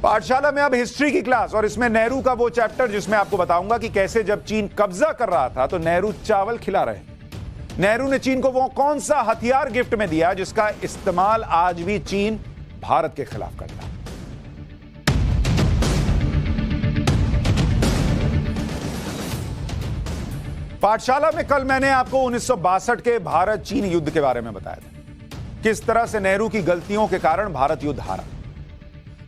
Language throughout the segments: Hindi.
पाठशाला में अब हिस्ट्री की क्लास, और इसमें नेहरू का वो चैप्टर जिसमें आपको बताऊंगा कि कैसे जब चीन कब्जा कर रहा था तो नेहरू चावल खिला रहे। नेहरू ने चीन को वो कौन सा हथियार गिफ्ट में दिया जिसका इस्तेमाल आज भी चीन भारत के खिलाफ करता है। पाठशाला में कल मैंने आपको 1962 के भारत चीन युद्ध के बारे में बताया था, किस तरह से नेहरू की गलतियों के कारण भारत युद्ध हारा।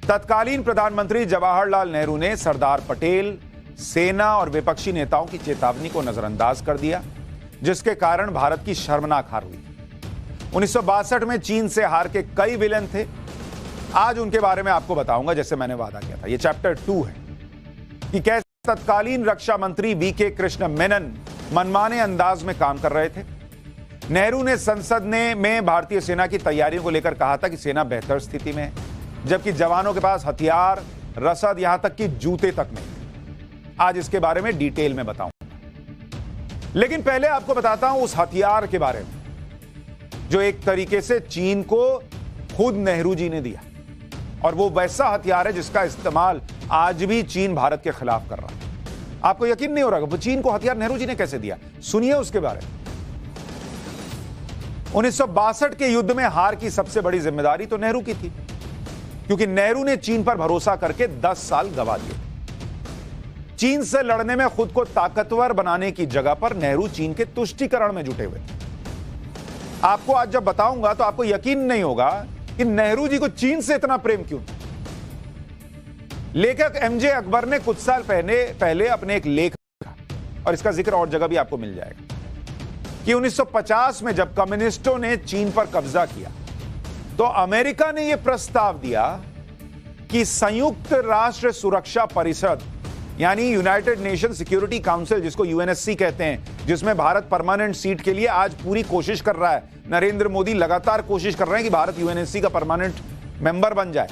तत्कालीन प्रधानमंत्री जवाहरलाल नेहरू ने सरदार पटेल, सेना और विपक्षी नेताओं की चेतावनी को नजरअंदाज कर दिया, जिसके कारण भारत की शर्मनाक हार हुई। 1962 में चीन से हार के कई विलेन थे, आज उनके बारे में आपको बताऊंगा जैसे मैंने वादा किया था। यह चैप्टर 2 है कि कैसे तत्कालीन रक्षा मंत्री वीके कृष्ण मेनन मनमाने अंदाज में काम कर रहे थे। नेहरू ने संसद में भारतीय सेना की तैयारियों को लेकर कहा था कि सेना बेहतर स्थिति में है, जबकि जवानों के पास हथियार, रसद, यहां तक कि जूते तक नहीं। आज इसके बारे में डिटेल में बताऊंगा, लेकिन पहले आपको बताता हूं उस हथियार के बारे में जो एक तरीके से चीन को खुद नेहरू जी ने दिया, और वो वैसा हथियार है जिसका इस्तेमाल आज भी चीन भारत के खिलाफ कर रहा है। आपको यकीन नहीं हो रहा चीन को हथियार नेहरू जी ने कैसे दिया, सुनिए उसके बारे में। 1962 के युद्ध में हार की सबसे बड़ी जिम्मेदारी तो नेहरू की थी, क्योंकि नेहरू ने चीन पर भरोसा करके 10 साल गवा दिए। चीन से लड़ने में खुद को ताकतवर बनाने की जगह पर नेहरू चीन के तुष्टीकरण में जुटे हुए थे। आपको आज जब बताऊंगा तो आपको यकीन नहीं होगा कि नेहरू जी को चीन से इतना प्रेम क्यों था। लेखक एमजे अकबर ने कुछ साल पहले अपने एक लेख लिखा, और इसका जिक्र और जगह भी आपको मिल जाएगा, कि 1950 में जब कम्युनिस्टों ने चीन पर कब्जा किया तो अमेरिका ने यह प्रस्ताव दिया कि संयुक्त राष्ट्र सुरक्षा परिषद यानी यूनाइटेड नेशन सिक्योरिटी काउंसिल, जिसको यूएनएससी कहते हैं, जिसमें भारत परमानेंट सीट के लिए आज पूरी कोशिश कर रहा है। नरेंद्र मोदी लगातार कोशिश कर रहे हैं कि भारत यूएनएससी का परमानेंट मेंबर बन जाए।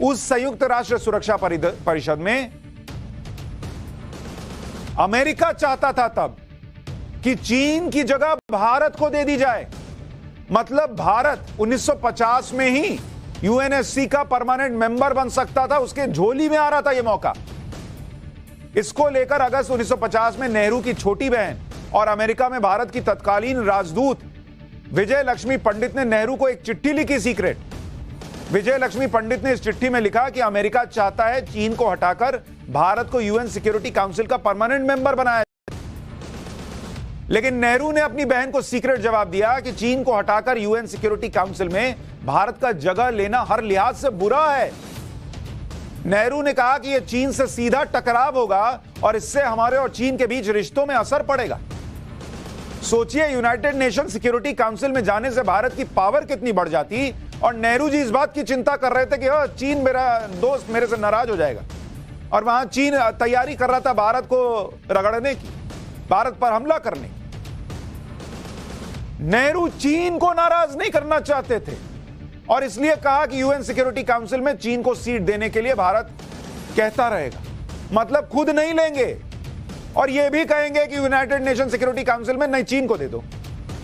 उस संयुक्त राष्ट्र सुरक्षा परिषद में अमेरिका चाहता था तब कि चीन की जगह भारत को दे दी जाए। मतलब भारत 1950 में ही यूएनएससी का परमानेंट मेंबर बन सकता था, उसके झोली में आ रहा था यह मौका। इसको लेकर अगस्त 1950 में नेहरू की छोटी बहन और अमेरिका में भारत की तत्कालीन राजदूत विजय लक्ष्मी पंडित ने नेहरू को एक चिट्ठी लिखी सीक्रेट। विजय लक्ष्मी पंडित ने इस चिट्ठी में लिखा कि अमेरिका चाहता है चीन को हटाकर भारत को यूएन सिक्योरिटी काउंसिल का परमानेंट मेंबर बनाया। लेकिन नेहरू ने अपनी बहन को सीक्रेट जवाब दिया कि चीन को हटाकर यूएन सिक्योरिटी काउंसिल में भारत का जगह लेना हर लिहाज से बुरा है। नेहरू ने कहा कि यह चीन से सीधा टकराव होगा और इससे हमारे और चीन के बीच रिश्तों में असर पड़ेगा। सोचिए, यूनाइटेड नेशन सिक्योरिटी काउंसिल में जाने से भारत की पावर कितनी बढ़ जाती, और नेहरू जी इस बात की चिंता कर रहे थे कि चीन मेरा दोस्त मेरे से नाराज हो जाएगा, और वहां चीन तैयारी कर रहा था भारत को रगड़ने की, भारत पर हमला करने की। नेहरू चीन को नाराज नहीं करना चाहते थे, और इसलिए कहा कि यूएन सिक्योरिटी काउंसिल में चीन को सीट देने के लिए भारत कहता रहेगा। मतलब खुद नहीं लेंगे और यह भी कहेंगे कि यूनाइटेड नेशन सिक्योरिटी काउंसिल में नहीं, चीन को दे दो,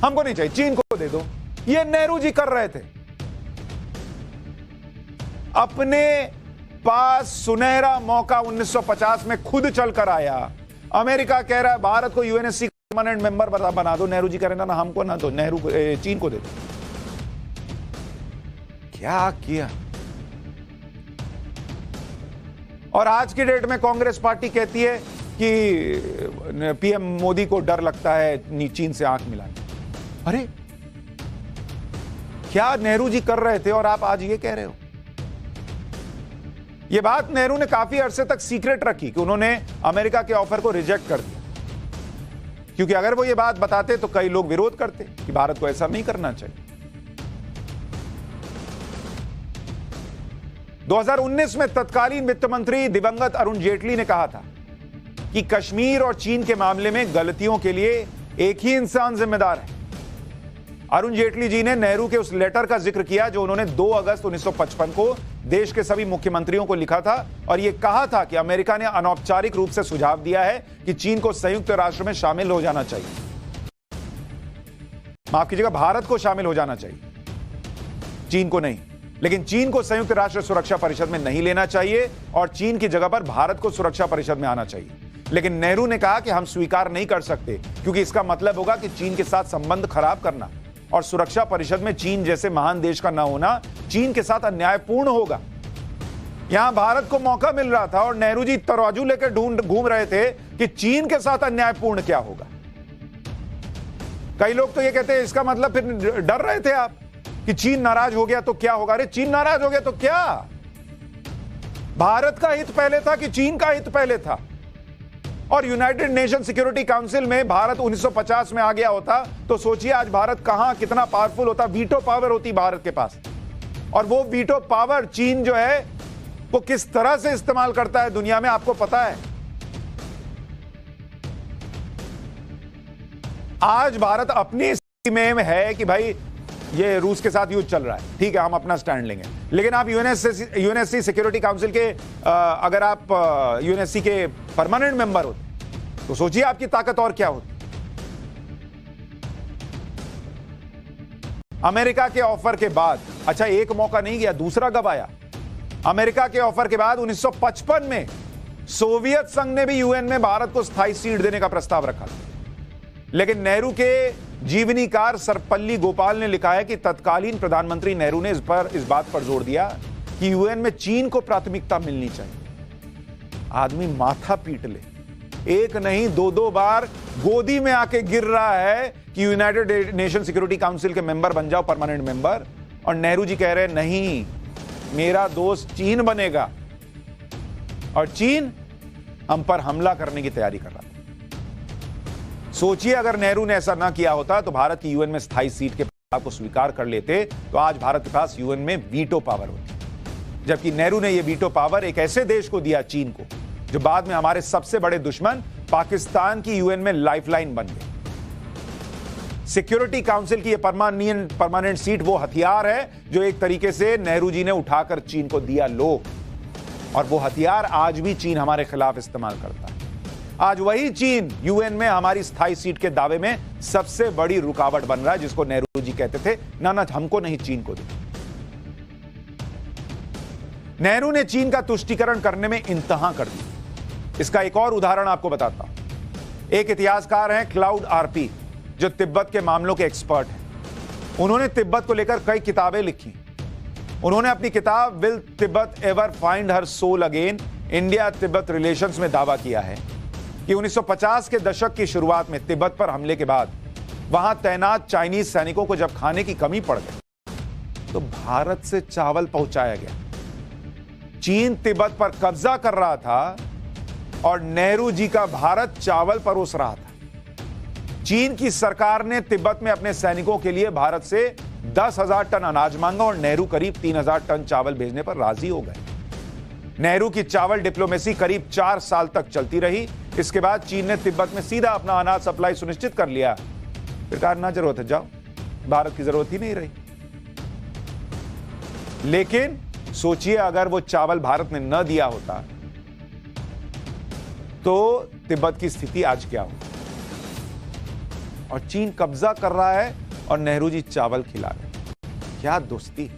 हमको नहीं चाहिए, चीन को दे दो। यह नेहरू जी कर रहे थे। अपने पास सुनहरा मौका 1950 में खुद चलकर आया। अमेरिका कह रहा है भारत को यूएनएससी परमानेंट मेंबर बना दो, नेहरू जी कह रहे ना हमको ना दो, नेहरू को चीन को दे दो। क्या किया। और आज की डेट में कांग्रेस पार्टी कहती है कि पीएम मोदी को डर लगता है चीन से आंख मिलाने। अरे क्या नेहरू जी कर रहे थे और आप आज ये कह रहे हो। यह बात नेहरू ने काफी अरसे तक सीक्रेट रखी कि उन्होंने अमेरिका के ऑफर को रिजेक्ट कर दिया, क्योंकि अगर वो ये बात बताते तो कई लोग विरोध करते कि भारत को ऐसा नहीं करना चाहिए। 2019 में तत्कालीन वित्त मंत्री दिवंगत अरुण जेटली ने कहा था कि कश्मीर और चीन के मामले में गलतियों के लिए एक ही इंसान जिम्मेदार है। अरुण जेटली जी ने नेहरू के उस लेटर का जिक्र किया जो उन्होंने 2 अगस्त 1955 को देश के सभी मुख्यमंत्रियों को लिखा था, और यह कहा था कि अमेरिका ने अनौपचारिक रूप से सुझाव दिया है कि चीन को संयुक्त राष्ट्र में शामिल हो जाना चाहिए। माफ कीजिएगा, भारत को शामिल हो जाना चाहिए, चीन को नहीं। लेकिन चीन को संयुक्त राष्ट्र सुरक्षा परिषद में नहीं लेना चाहिए और चीन की जगह पर भारत को सुरक्षा परिषद में आना चाहिए। लेकिन नेहरू ने कहा कि हम स्वीकार नहीं कर सकते, क्योंकि इसका मतलब होगा कि चीन के साथ संबंध खराब करना, और सुरक्षा परिषद में चीन जैसे महान देश का न होना चीन के साथ अन्यायपूर्ण होगा। यहां भारत को मौका मिल रहा था और नेहरू जी तराजू लेकर घूम रहे थे कि चीन के साथ अन्यायपूर्ण क्या होगा। कई लोग तो ये कहते हैं इसका मतलब फिर डर रहे थे आप कि चीन नाराज हो गया तो क्या होगा। अरे चीन नाराज हो गया तो क्या, भारत का हित पहले था कि चीन का हित पहले था। और यूनाइटेड नेशन सिक्योरिटी काउंसिल में भारत 1950 में आ गया होता तो सोचिए आज भारत कहां कितना पावरफुल होता, वीटो पावर होती भारत के पास। और वो वीटो पावर चीन जो है वो किस तरह से इस्तेमाल करता है दुनिया में आपको पता है। आज भारत अपनी स्थिति में है कि भाई ये रूस के साथ युद्ध चल रहा है, ठीक है हम अपना स्टैंड लेंगे। लेकिन आप यूएनएससी सिक्योरिटी काउंसिल के अगर आप यूएनएससी के परमानेंट मेंबर होते तो सोचिए आपकी ताकत और क्या होती। अमेरिका के ऑफर के बाद, अच्छा एक मौका नहीं गया, दूसरा कब आया? अमेरिका के ऑफर के बाद 1955 में सोवियत संघ ने भी यूएन में भारत को स्थायी सीट देने का प्रस्ताव रखा। लेकिन नेहरू के जीवनीकार सर्वपल्ली गोपाल ने लिखा है कि तत्कालीन प्रधानमंत्री नेहरू ने इस बात पर जोर दिया कि यूएन में चीन को प्राथमिकता मिलनी चाहिए। आदमी माथा पीट ले, एक नहीं दो बार गोदी में आके गिर रहा है कि यूनाइटेड नेशन सिक्योरिटी काउंसिल के मेंबर बन जाओ, परमानेंट मेंबर। और नेहरू जी कह रहे हैं नहीं, मेरा दोस्त चीन बनेगा। और चीन हम पर हमला करने की तैयारी कर रहा था। सोचिए अगर नेहरू ने ऐसा ना किया होता तो भारत की यूएन में स्थायी सीट के प्रस्ताव को स्वीकार कर लेते तो आज भारत के पास यूएन में वीटो पावर होती। जबकि नेहरू ने यह वीटो पावर एक ऐसे देश को दिया, चीन को, जो बाद में हमारे सबसे बड़े दुश्मन पाकिस्तान की यूएन में लाइफलाइन बन गए। सिक्योरिटी काउंसिल की यह परमानेंट सीट वो हथियार है जो एक तरीके से नेहरू जी ने उठाकर चीन को दिया लो, और वो हथियार आज भी चीन हमारे खिलाफ इस्तेमाल करता है। आज वही चीन यूएन में हमारी स्थायी सीट के दावे में सबसे बड़ी रुकावट बन रहा है, जिसको नेहरू जी कहते थे ना हमको नहीं चीन को दे। नेहरू ने चीन का तुष्टीकरण करने में इंतहा कर दी। इसका एक और उदाहरण आपको बताता हूं। एक इतिहासकार हैं क्लाउड आरपी, जो तिब्बत के मामलों के एक्सपर्ट हैं। उन्होंने तिब्बत को लेकर कई किताबें लिखी। उन्होंने अपनी किताब will Tibet ever find her soul again, India Tibet relations में दावा किया है कि 1950 के दशक की शुरुआत में तिब्बत पर हमले के बाद वहां तैनात चाइनीज सैनिकों को जब खाने की कमी पड़ गई तो भारत से चावल पहुंचाया गया। चीन तिब्बत पर कब्जा कर रहा था और नेहरू जी का भारत चावल परोस रहा था। चीन की सरकार ने तिब्बत में अपने सैनिकों के लिए भारत से 10,000 टन अनाज मांगा और नेहरू करीब 3,000 टन चावल भेजने पर राजी हो गए। नेहरू की चावल डिप्लोमेसी करीब 4 साल तक चलती रही। इसके बाद चीन ने तिब्बत में सीधा अपना अनाज सप्लाई सुनिश्चित कर लिया। फिर कहा ना जरूरत है, जाओ, भारत की जरूरत ही नहीं रही। लेकिन सोचिए अगर वो चावल भारत ने न दिया होता तो तिब्बत की स्थिति आज क्या हो। और चीन कब्जा कर रहा है और नेहरू जी चावल खिला रहे। क्या दोस्ती।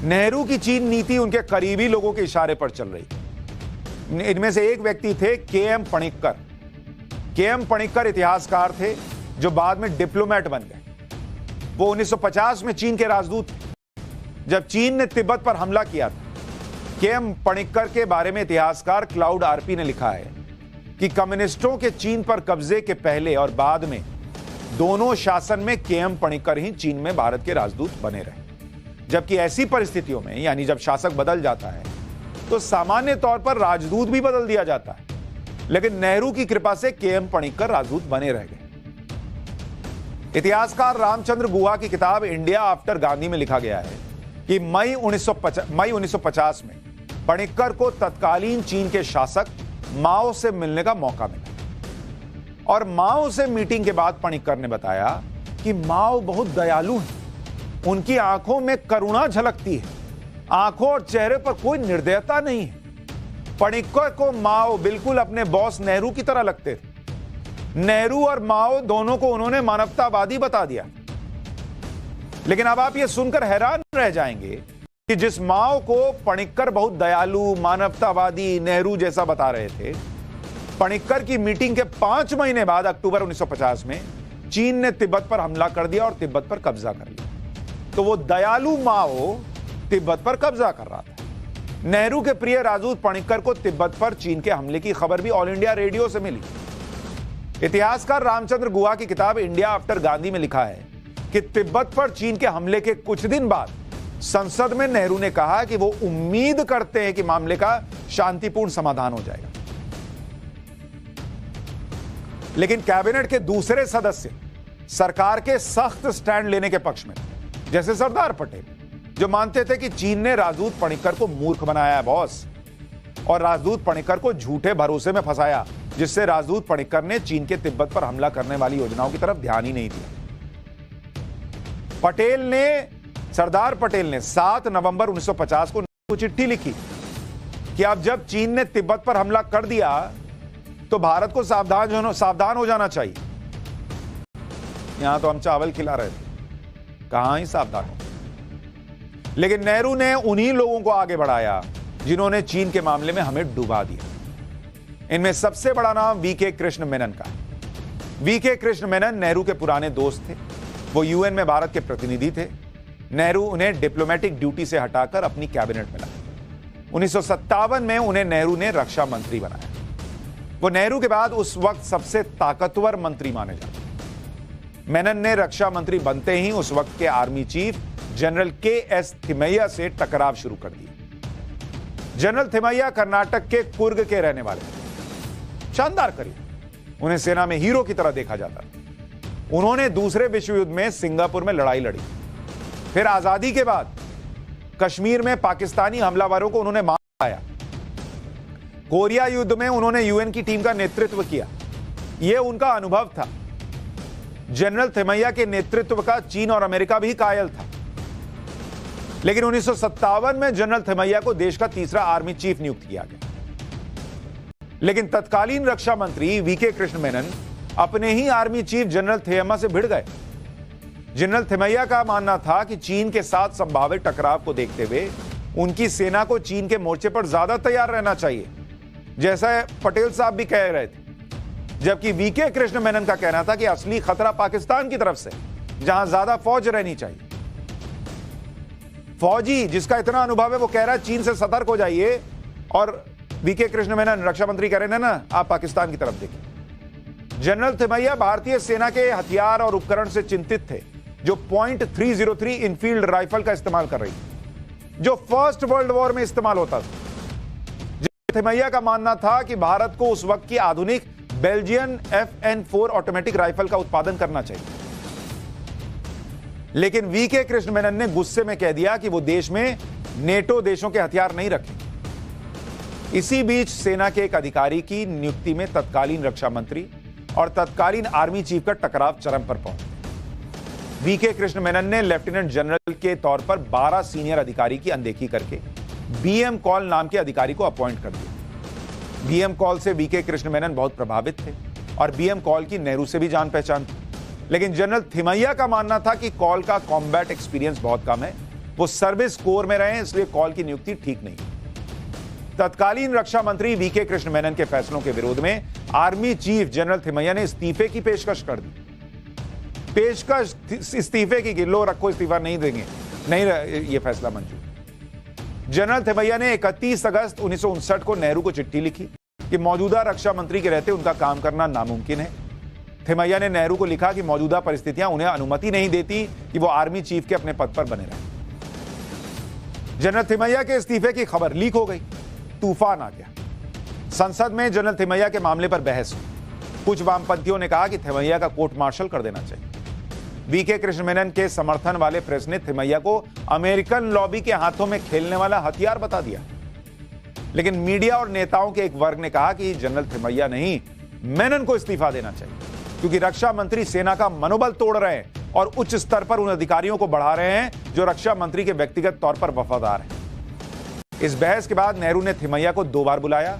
नेहरू की चीन नीति उनके करीबी लोगों के इशारे पर चल रही। इनमें से एक व्यक्ति थे के.एम. पणिक्कर। के.एम. पणिक्कर इतिहासकार थे जो बाद में डिप्लोमेट बन गए। वो 1950 में चीन के राजदूत थे जब चीन ने तिब्बत पर हमला किया था। के.एम. पणिक्कर के बारे में इतिहासकार क्लाउड आरपी ने लिखा है कि कम्युनिस्टों के चीन पर कब्जे के पहले और बाद में दोनों शासन में के.एम. पणिक्कर ही चीन में भारत के राजदूत बने रहे। जबकि ऐसी परिस्थितियों में, यानी जब शासक बदल जाता है तो सामान्य तौर पर राजदूत भी बदल दिया जाता है। लेकिन नेहरू की कृपा से के.एम. पणिक्कर राजदूत बने रह गए। इतिहासकार रामचंद्र गुहा की किताब इंडिया आफ्टर गांधी में लिखा गया है कि मई 1950 में पणिक्कर को तत्कालीन चीन के शासक माओ से मिलने का मौका मिला। और माओ से मीटिंग के बाद पणिक्कर ने बताया कि माओ बहुत दयालु है, उनकी आंखों में करुणा झलकती है, आंखों और चेहरे पर कोई निर्दयता नहीं है। पणिक्कर को माओ बिल्कुल अपने बॉस नेहरू की तरह लगते थे। नेहरू और माओ दोनों को उन्होंने मानवतावादी बता दिया। लेकिन अब आप ये सुनकर हैरान रह जाएंगे कि जिस माओ को पणिक्कर बहुत दयालु, मानवतावादी, नेहरू जैसा बता रहे थे, पणिक्कर की मीटिंग के 5 महीने बाद अक्टूबर 1950 में चीन ने तिब्बत पर हमला कर दिया और तिब्बत पर कब्जा कर लिया। तो वो दयालु माओ तिब्बत पर कब्जा कर रहा था। नेहरू के प्रिय राजदूत पणिक्कर को तिब्बत पर चीन के हमले की खबर भी ऑल इंडिया रेडियो से मिली। इतिहासकार रामचंद्र गुहा की किताब इंडिया आफ्टर गांधी में लिखा है कि तिब्बत पर चीन के हमले के कुछ दिन बाद संसद में नेहरू ने कहा कि वो उम्मीद करते हैं कि मामले का शांतिपूर्ण समाधान हो जाएगा। लेकिन कैबिनेट के दूसरे सदस्य सरकार के सख्त स्टैंड लेने के पक्ष में थे, जैसे सरदार पटेल, जो मानते थे कि चीन ने राजदूत पणिक्कर को मूर्ख बनाया है बॉस, और राजदूत पणिक्कर को झूठे भरोसे में फंसाया, जिससे राजदूत पणिक्कर ने चीन के तिब्बत पर हमला करने वाली योजनाओं की तरफ ध्यान ही नहीं दिया। सरदार पटेल ने 7 नवंबर 1950 को चिट्ठी लिखी कि अब जब चीन ने तिब्बत पर हमला कर दिया तो भारत को सावधान हो जाना चाहिए। यहां तो हम चावल खिला रहे थे, कहां ही सावधान हो। लेकिन नेहरू ने उन्हीं लोगों को आगे बढ़ाया जिन्होंने चीन के मामले में हमें डुबा दिया। इनमें सबसे बड़ा नाम वीके कृष्ण मेनन का है। वीके कृष्ण मेनन नेहरू के पुराने दोस्त थे। वो यूएन में भारत के प्रतिनिधि थे। नेहरू उन्हें डिप्लोमेटिक ड्यूटी से हटाकर अपनी कैबिनेट में लाए। 1957 में उन्हें नेहरू ने रक्षा मंत्री बनाया। वो नेहरू के बाद उस वक्त सबसे ताकतवर मंत्री माने जाते। मेनन ने रक्षा मंत्री बनते ही उस वक्त के army chief general KS. Thimayya से टकराव शुरू कर दिया। जनरल थिमैया कर्नाटक के कुर्ग के रहने वाले, शानदार करियर, उन्हें सेना में हीरो की तरह देखा जाता। उन्होंने दूसरे विश्व युद्ध में सिंगापुर में लड़ाई लड़ी। फिर आजादी के बाद कश्मीर में पाकिस्तानी हमलावरों को उन्होंने मारा। कोरिया युद्ध में उन्होंने यूएन की टीम का नेतृत्व किया। यह उनका अनुभव था। जनरल थिमैया के नेतृत्व का चीन और अमेरिका भी कायल था। लेकिन 1957 में जनरल थिमैया को देश का तीसरा आर्मी चीफ नियुक्त किया गया। लेकिन तत्कालीन रक्षा मंत्री वीके कृष्ण मेनन अपने ही आर्मी चीफ जनरल थिमैया से भिड़ गए। जनरल थिमैया का मानना था कि चीन के साथ संभावित टकराव को देखते हुए उनकी सेना को चीन के मोर्चे पर ज्यादा तैयार रहना चाहिए, जैसा पटेल साहब भी कह रहे थे। जबकि वीके कृष्ण मेनन का कहना था कि असली खतरा पाकिस्तान की तरफ से, जहां ज्यादा फौज रहनी चाहिए। फौजी जिसका इतना अनुभव है वो कह रहा है चीन से सतर्क हो जाइए, और वीके कृष्ण मेनन रक्षा मंत्री कह रहे हैं ना आप पाकिस्तान की तरफ देखिए। जनरल थिमैया भारतीय सेना के हथियार और उपकरण से चिंतित थे, जो .303 इनफील्ड राइफल का इस्तेमाल कर रही थी, जो फर्स्ट वर्ल्ड वॉर में इस्तेमाल होता था। थिमैया का मानना था कि भारत को उस वक्त की आधुनिक बेल्जियन FN-4 ऑटोमेटिक राइफल का उत्पादन करना चाहिए। लेकिन वीके कृष्ण मेनन ने गुस्से में कह दिया कि वो देश में नेटो देशों के हथियार नहीं रखेंगे। इसी बीच सेना के एक अधिकारी की नियुक्ति में तत्कालीन रक्षा मंत्री और तत्कालीन आर्मी चीफ का टकराव चरम पर पहुंचा। वीके कृष्ण मेनन ने लेफ्टिनेंट जनरल के तौर पर 12 सीनियर अधिकारी की अनदेखी करके BM कॉल नाम के अधिकारी को अपॉइंट कर दिया। BM कॉल से वीके कृष्ण मेनन बहुत प्रभावित थे और BM कॉल की नेहरू से भी जान पहचान थी। लेकिन जनरल थिमैया का मानना था कि कॉल का कॉम्बैट एक्सपीरियंस बहुत कम है, वो सर्विस कोर में रहे, इसलिए कॉल की नियुक्ति ठीक नहीं। तत्कालीन रक्षा मंत्री वीके कृष्ण मेनन के फैसलों के विरोध में आर्मी चीफ जनरल थिमैया ने इस्तीफे की पेशकश कर दी। पेशकश इस्तीफे की, लो रखो इस्तीफा नहीं देंगे, नहीं ये फैसला मंजूर। जनरल थिमैया ने 31 अगस्त 1959 को नेहरू को चिट्ठी लिखी कि मौजूदा रक्षा मंत्री के रहते उनका काम करना नामुमकिन है। थिमैया ने नेहरू को लिखा कि मौजूदा परिस्थितियां उन्हें अनुमति नहीं देती कि वो आर्मी चीफ के अपने पद पर बने रहें। जनरल थिमैया के इस्तीफे की खबर लीक हो गई, तूफान आ गया। संसद में जनरल थिमैया के मामले पर बहस हुई। कुछ वामपंथियों ने कहा कि थिमैया का कोर्ट मार्शल कर देना चाहिए। वीके कृष्ण मेनन के समर्थन वाले प्रेस ने थिमैया को अमेरिकन लॉबी के हाथों में खेलने वाला हथियार बता दिया। लेकिन मीडिया और नेताओं के एक वर्ग ने कहा कि जनरल थिमैया नहीं, मेनन को इस्तीफा देना चाहिए, क्योंकि रक्षा मंत्री सेना का मनोबल तोड़ रहे हैं और उच्च स्तर पर उन अधिकारियों को बढ़ा रहे हैं जो रक्षा मंत्री के व्यक्तिगत तौर पर वफादार हैं। इस बहस के बाद नेहरू ने थिमैया को 2 बार बुलाया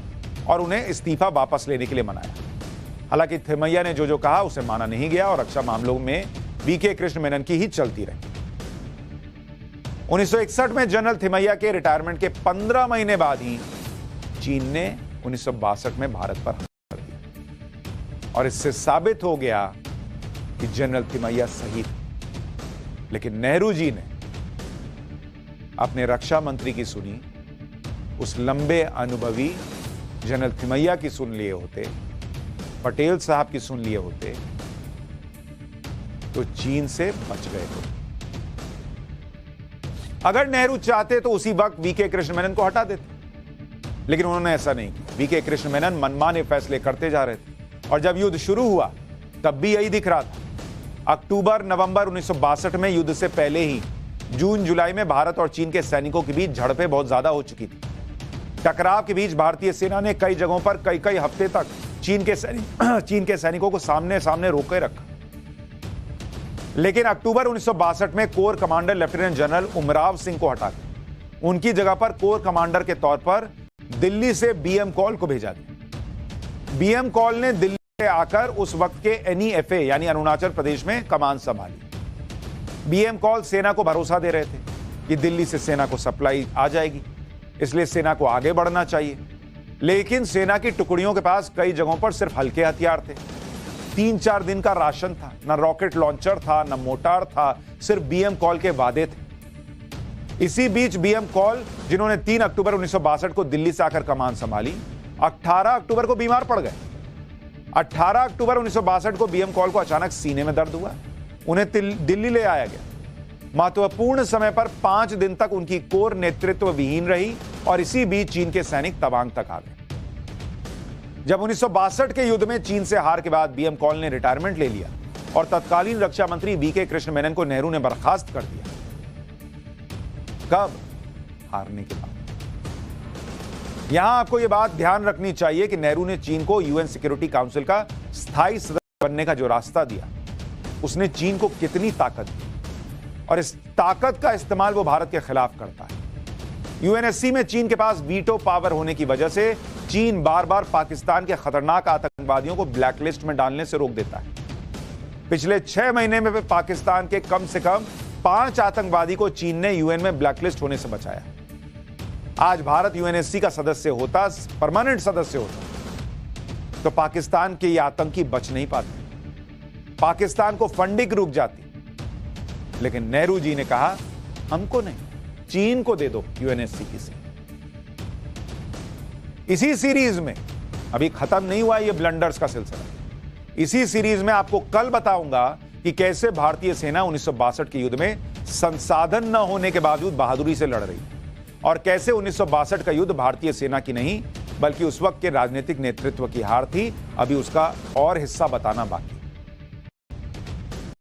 और उन्हें इस्तीफा वापस लेने के लिए मनाया। हालांकि थिमैया ने जो कहा उसे माना नहीं गया और रक्षा मामलों में वीके कृष्ण मेनन की ही चलती रही। 1961 में जनरल थिमैया के रिटायरमेंट के 15 महीने बाद ही चीन ने 1962 में भारत पर हमला कर दिया और इससे साबित हो गया कि जनरल थिमैया सही थे। लेकिन नेहरू जी ने अपने रक्षा मंत्री की सुनी, उस लंबे अनुभवी जनरल थिमैया की सुन लिए होते, पटेल साहब की सुन लिए होते, तो चीन से बच गए होते। अगर नेहरू चाहते तो उसी वक्त वीके कृष्ण मेनन को हटा देते, लेकिन उन्होंने ऐसा नहीं किया। वीके कृष्ण मेनन मनमाने फैसले करते जा रहे थे और जब युद्ध शुरू हुआ तब भी यही दिख रहा था। अक्टूबर नवंबर 1962 में युद्ध से पहले ही जून जुलाई में भारत और चीन के सैनिकों के बीच झड़पें बहुत ज्यादा हो चुकी थी। टकराव के बीच भारतीय सेना ने कई जगहों पर कई कई हफ्ते तक चीन के सैनिकों को सामने सामने रोके रखा। लेकिन अक्टूबर 1962 में core commander lieutenant general Umrao Singh को हटाकर उनकी जगह पर कोर कमांडर के तौर पर दिल्ली से बीएम कॉल को भेजा गया। बीएम कॉल ने दिल्ली से आकर उस वक्त के एनईएफए यानी अरुणाचल प्रदेश में कमान संभाली। बीएम कॉल सेना को भरोसा दे रहे थे कि दिल्ली से सेना को सप्लाई आ जाएगी, इसलिए सेना को आगे बढ़ना चाहिए। लेकिन सेना की टुकड़ियों के पास कई जगहों पर सिर्फ हल्के हथियार थे, 3-4 दिन का राशन था, न रॉकेट लॉन्चर था, न मोटार था, सिर्फ बीएम कॉल के वादे थे। इसी बीच बीएम कॉल, जिन्होंने 3 अक्टूबर 1962 को दिल्ली से आकर कमान संभाली, 18 अक्टूबर को बीमार पड़ गए। 18 अक्टूबर 1962 को बीएम कॉल को अचानक सीने में दर्द हुआ, उन्हें दिल्ली ले आया गया। महत्वपूर्ण समय पर 5 दिन तक उनकी कोर नेतृत्व विहीन रही और इसी बीच चीन के सैनिक तवांग तक आ गए। जब 1962 के युद्ध में चीन से हार के बाद बीएम कॉल ने रिटायरमेंट ले लिया और तत्कालीन रक्षा मंत्री वीके कृष्ण मेनन को नेहरू ने बर्खास्त कर दिया। कब? हारने के बाद। यहां आपको यह बात ध्यान रखनी चाहिए कि नेहरू ने चीन को यूएन सिक्योरिटी काउंसिल का स्थायी सदस्य बनने का जो रास्ता दिया, उसने चीन को कितनी ताकत दी और इस ताकत का इस्तेमाल वो भारत के खिलाफ करता है। यूएनएससी में चीन के पास वीटो पावर होने की वजह से चीन बार बार पाकिस्तान के खतरनाक आतंकवादियों को ब्लैकलिस्ट में डालने से रोक देता है। पिछले 6 महीने में पाकिस्तान के कम से कम 5 आतंकवादी को चीन ने यूएन में ब्लैकलिस्ट होने से बचाया। आज भारत यूएनएससी का सदस्य होता, परमानेंट सदस्य होता, तो पाकिस्तान के ये आतंकी बच नहीं पाते, पाकिस्तान को फंडिंग रुक जाती। लेकिन नेहरू जी ने कहा, हमको नहीं, चीन को दे दो यूएनएससी की सीट। इसी सीरीज में अभी खत्म नहीं हुआ ये ब्लंडर्स का सिलसिला। इसी सीरीज में आपको कल बताऊंगा कि कैसे भारतीय सेना 1962 के युद्ध में संसाधन न होने के बावजूद बहादुरी से लड़ रही और कैसे 1962 का युद्ध भारतीय सेना की नहीं बल्कि उस वक्त के राजनीतिक नेतृत्व की हार थी। अभी उसका और हिस्सा बताना बाकी।